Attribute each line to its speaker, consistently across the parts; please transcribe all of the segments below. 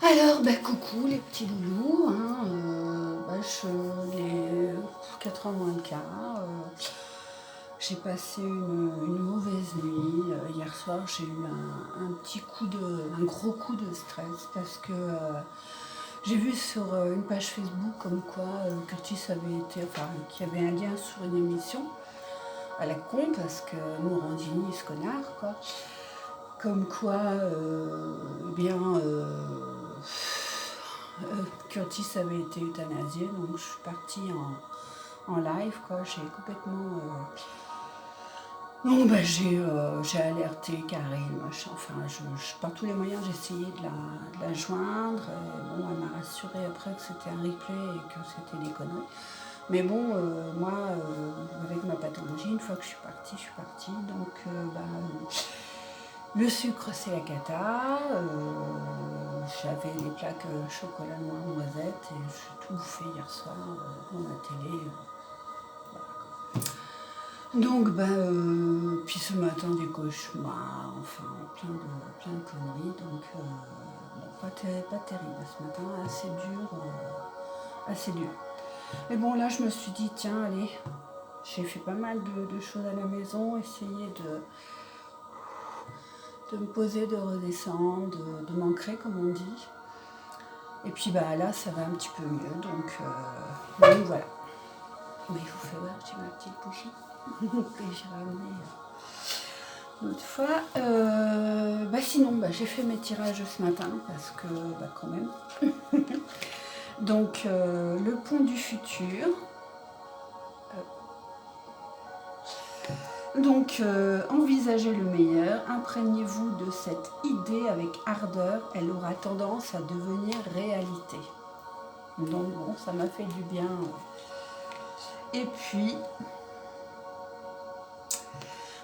Speaker 1: Alors, bah, coucou les petits loulous, hein, il est 4h moins le quart. J'ai passé une mauvaise nuit. Hier soir, j'ai eu un gros coup de stress parce que j'ai vu sur une page Facebook comme quoi Curtis avait été, enfin, qu'il y avait un lien sur une émission à la con parce que Morandini, ce connard, quoi. Comme quoi, Curtis avait été euthanasié, donc je suis partie en live, quoi. J'ai complètement. Donc, j'ai alerté Karine, machin. Enfin, par tous les moyens, j'ai essayé de la joindre. Et bon, elle m'a rassuré après que c'était un replay et que c'était des conneries. Mais bon, moi, avec ma pathologie, une fois que je suis partie. Donc, le sucre, c'est la cata. J'avais les plaques chocolat noir noisette et j'ai tout bouffé hier soir devant la télé. Voilà. Donc, puis ce matin, des cauchemars, enfin, plein de conneries. Donc, bon, pas terrible ce matin, assez dur. Assez dur. Mais bon, là, je me suis dit, tiens, allez, j'ai fait pas mal de choses à la maison, essayer de me poser, de redescendre, de m'ancrer, comme on dit. Et puis là, ça va un petit peu mieux, donc voilà. Mais je vous fais voir, j'ai ma petite bougie que j'ai ramenée l'autre fois. Sinon, j'ai fait mes tirages ce matin, parce que, quand même. Donc, le pont du futur. Donc, envisagez le meilleur, imprégnez-vous de cette idée avec ardeur, elle aura tendance à devenir réalité. Donc bon, ça m'a fait du bien. Et puis,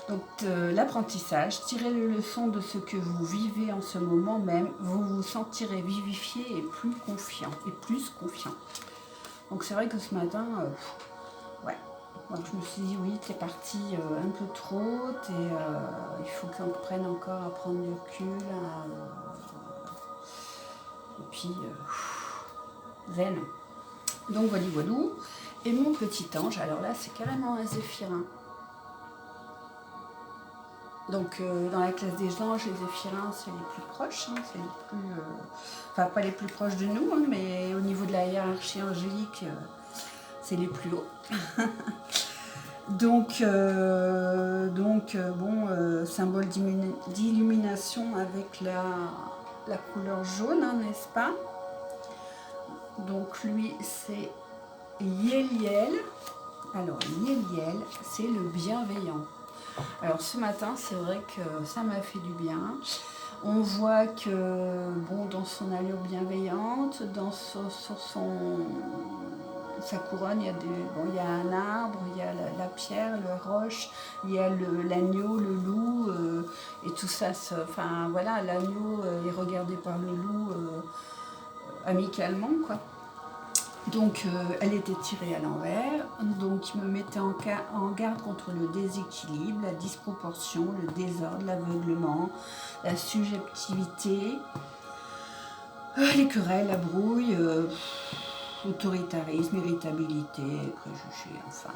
Speaker 1: donc l'apprentissage, tirez les leçons de ce que vous vivez en ce moment même, vous vous sentirez vivifié et plus confiant. Donc c'est vrai que ce matin, ouais. Donc je me suis dit, oui, t'es parti un peu trop, il faut qu'on prenne encore à prendre du recul. Et puis, zen. Donc voilà. Et mon petit ange, alors là, c'est carrément un zéphirin. Donc dans la classe des anges, les zéphirins, c'est les plus proches, hein, c'est les plus... enfin, pas les plus proches de nous, hein, mais au niveau de la hiérarchie angélique, c'est les plus hauts. Donc, symbole d'illumination avec la couleur jaune, hein, n'est-ce pas? Donc lui, c'est Yéliel. Alors, Yéliel, c'est le bienveillant. Alors, ce matin, c'est vrai que ça m'a fait du bien. On voit que, dans son allure bienveillante, sur sa couronne, il y a un arbre, il y a la pierre, la roche, il y a l'agneau, le loup, et tout ça. Enfin, voilà, l'agneau est regardé par le loup amicalement, quoi. Donc, elle était tirée à l'envers, donc il me mettait en garde contre le déséquilibre, la disproportion, le désordre, l'aveuglement, la subjectivité, les querelles, la brouille, autoritarisme, irritabilité, préjugés, enfin.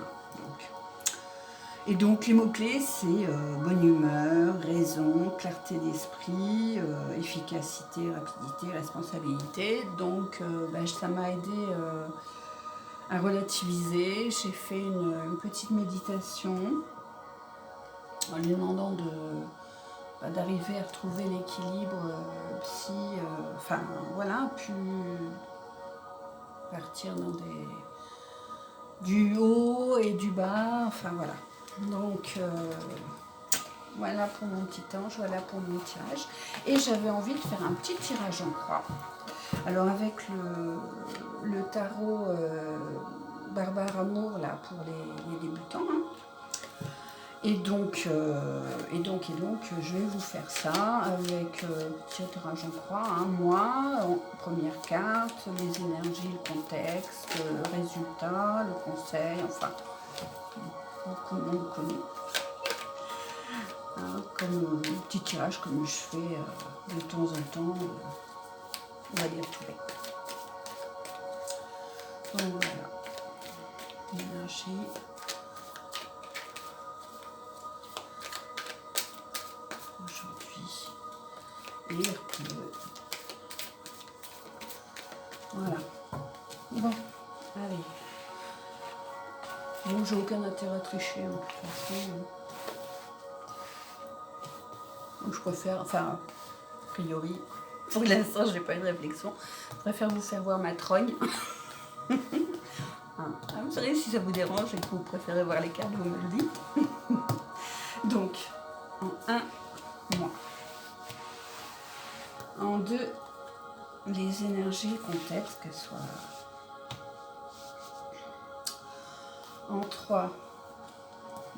Speaker 1: Et donc les mots-clés, c'est bonne humeur, raison, clarté d'esprit, efficacité, rapidité, responsabilité. Donc ça m'a aidé à relativiser. J'ai fait une petite méditation en lui demandant d'arriver à retrouver l'équilibre puis partir dans du haut et du bas, enfin voilà. Donc voilà pour mon petit ange, voilà pour mon tirage. Et j'avais envie de faire un petit tirage en croix. Alors avec le tarot Barbare Amour là pour les débutants. Hein. Et donc, je vais vous faire ça avec petit tirage en croix. Hein, moi, première carte, les énergies, le contexte, le résultat, le conseil, enfin, beaucoup de monde connu. Hein, comme petit tirage comme je fais de temps en temps on va les retrouver. Donc voilà, énergie. Aujourd'hui, et Hercule. Voilà. Bon, allez. Bon, j'ai aucun intérêt à tricher, de toute façon. Donc je préfère, enfin, a priori, pour l'instant, je n'ai pas eu de réflexion. Je préfère vous faire voir ma trogne. Vous savez, si ça vous dérange et que vous préférez voir les cartes, vous me le dites. Donc, en 1, moi. En 2, les énergies complètes, qu'elles soient. En 3,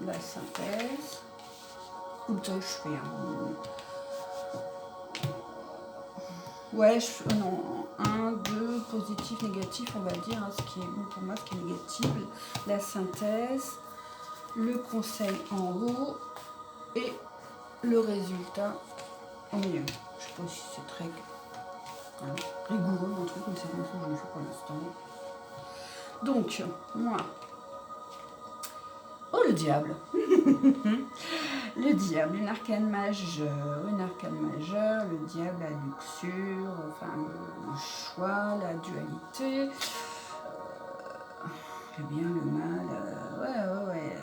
Speaker 1: la synthèse. Comme ça, je fais un. Ouais, non, 1, 2, positif, négatif, on va dire, hein, ce qui est bon pour moi, ce qui est négatif, la synthèse, le conseil en haut et le résultat au milieu. Je sais pas si c'est très rigoureux, mon truc, mais c'est comme ça que je le fais pour l'instant. Donc, moi, oh le diable. Le diable, une arcane majeure, le diable, la luxure, enfin le choix, la dualité, le bien, le mal, ouais.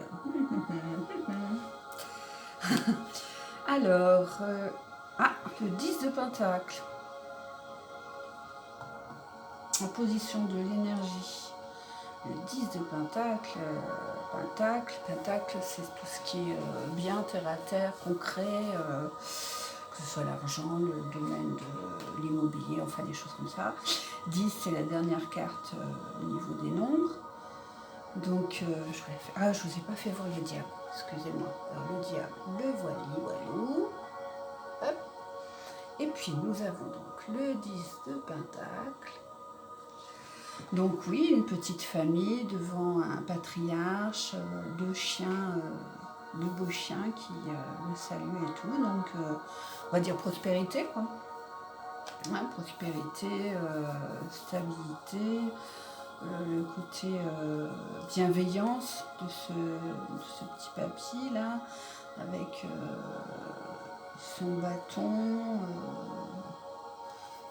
Speaker 1: Alors, le 10 de pentacle, en position de l'énergie. Le 10 de pentacle, pentacle, c'est tout ce qui est bien, terre à terre, concret, que ce soit l'argent, le domaine de l'immobilier, enfin des choses comme ça. 10, c'est la dernière carte au niveau des nombres. Donc, je vous ai pas fait voir le diable, excusez-moi. Alors, le diable, le voilou. Hop. Et puis, nous avons donc le 10 de pentacle. Donc oui, une petite famille devant un patriarche, deux chiens, deux beaux chiens qui le saluent et tout. Donc on va dire prospérité, quoi. Ouais, prospérité, stabilité, le côté bienveillance de ce petit papy là, avec son bâton,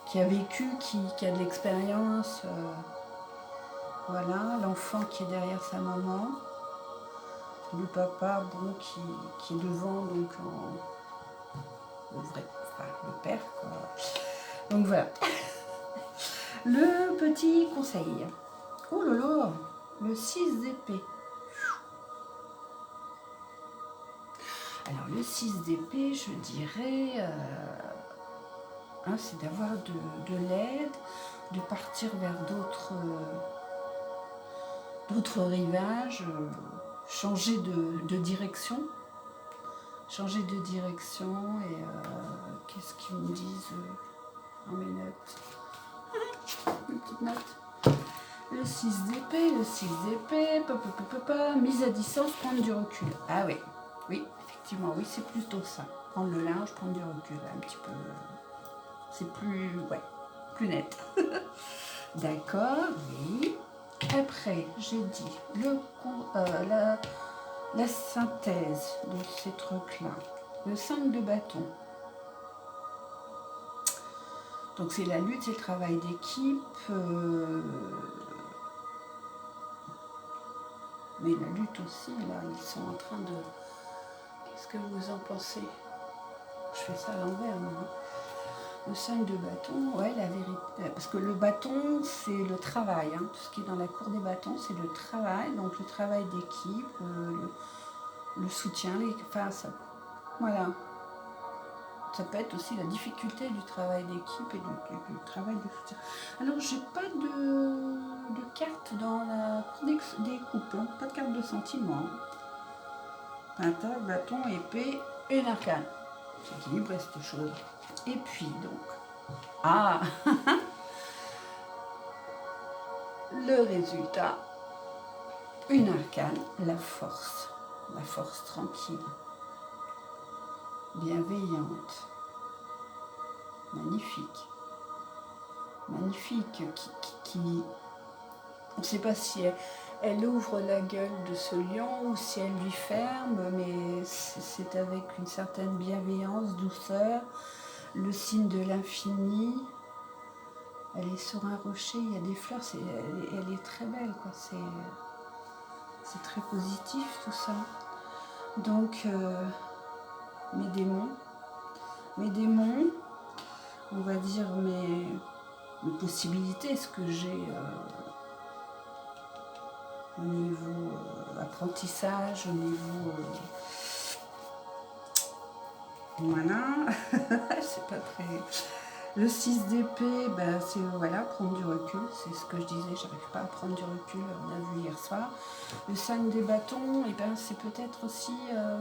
Speaker 1: qui a vécu, qui a de l'expérience. Voilà, l'enfant qui est derrière sa maman, le papa bon, qui est devant, donc le vrai, enfin, le père, quoi. Donc voilà. Le petit conseil. Oh là là, le 6 d'épée. Alors le 6 d'épée, je dirais, c'est d'avoir de l'aide, de partir vers d'autres rivages, changer de direction. Changer de direction et qu'est-ce qu'ils me disent dans mes notes. Une petite note. Le 6 d'épée, mise à distance, prendre du recul. Ah oui, effectivement, oui, c'est plutôt ça. Prendre le linge, prendre du recul, un petit peu. C'est plus net. D'accord, oui. Après, j'ai dit la synthèse de ces trucs-là. Le 5 de bâton. Donc c'est la lutte, c'est le travail d'équipe. Mais la lutte aussi, là, ils sont en train de... Qu'est-ce que vous en pensez? Je fais ça à l'envers, moi. Le 5 de bâton, ouais, la vérité. Parce que le bâton, c'est le travail. Hein. Tout ce qui est dans la cour des bâtons, c'est le travail. Donc le travail d'équipe, le soutien, enfin, ça, voilà. Ça peut être aussi la difficulté du travail d'équipe et du travail de soutien. Alors, j'ai pas de carte dans la cour des couples, hein. Pas de carte de sentiment. Pentacle, bâton, épée et une arcane. C'est équilibré cette chose. Et puis, donc, le résultat, une arcane, la force tranquille, bienveillante, magnifique. magnifique, on ne sait pas si elle ouvre la gueule de ce lion ou si elle lui ferme, mais c'est avec une certaine bienveillance, douceur, le signe de l'infini. Elle est sur un rocher, il y a des fleurs, elle est très belle, quoi. C'est très positif tout ça. Donc, mes démons, on va dire mes possibilités, ce que j'ai au niveau apprentissage, au niveau... voilà, c'est pas très... Le 6 d'épée, ben, c'est voilà, prendre du recul, c'est ce que je disais, j'arrive pas à prendre du recul, on a vu hier soir. Le 5 des bâtons, et ben, c'est peut-être aussi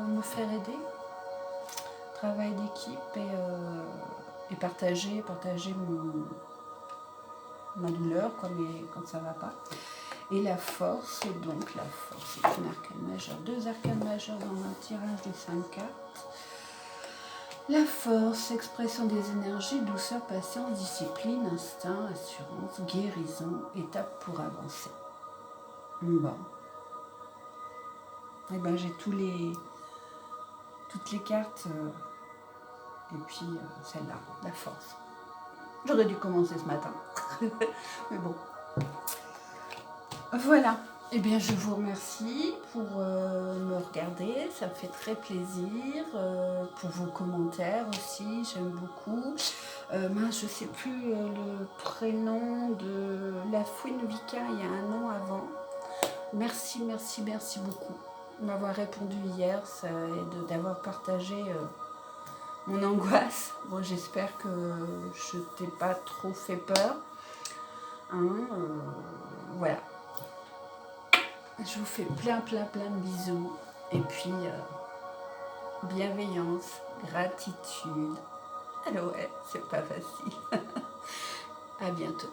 Speaker 1: me faire aider, travail d'équipe et partager ma douleur quoi, mais quand ça va pas. Et la force, donc la force est une arcane majeure, 2 arcanes majeures dans un tirage de 5 cartes. La force, expression des énergies, douceur, patience, discipline, instinct, assurance, guérison, étape pour avancer. Bon. Et ben j'ai toutes les cartes et puis celle-là, la force. J'aurais dû commencer ce matin. Mais bon. Voilà. Eh bien, je vous remercie pour me regarder, ça me fait très plaisir, pour vos commentaires aussi, j'aime beaucoup. Mince, je ne sais plus le prénom de la Fouine Vika, il y a un an avant. Merci beaucoup de m'avoir répondu hier et d'avoir partagé mon angoisse. Bon, j'espère que je t'ai pas trop fait peur. Hein, voilà. Je vous fais plein de bisous. Et puis, bienveillance, gratitude. Alors ouais, c'est pas facile. À bientôt.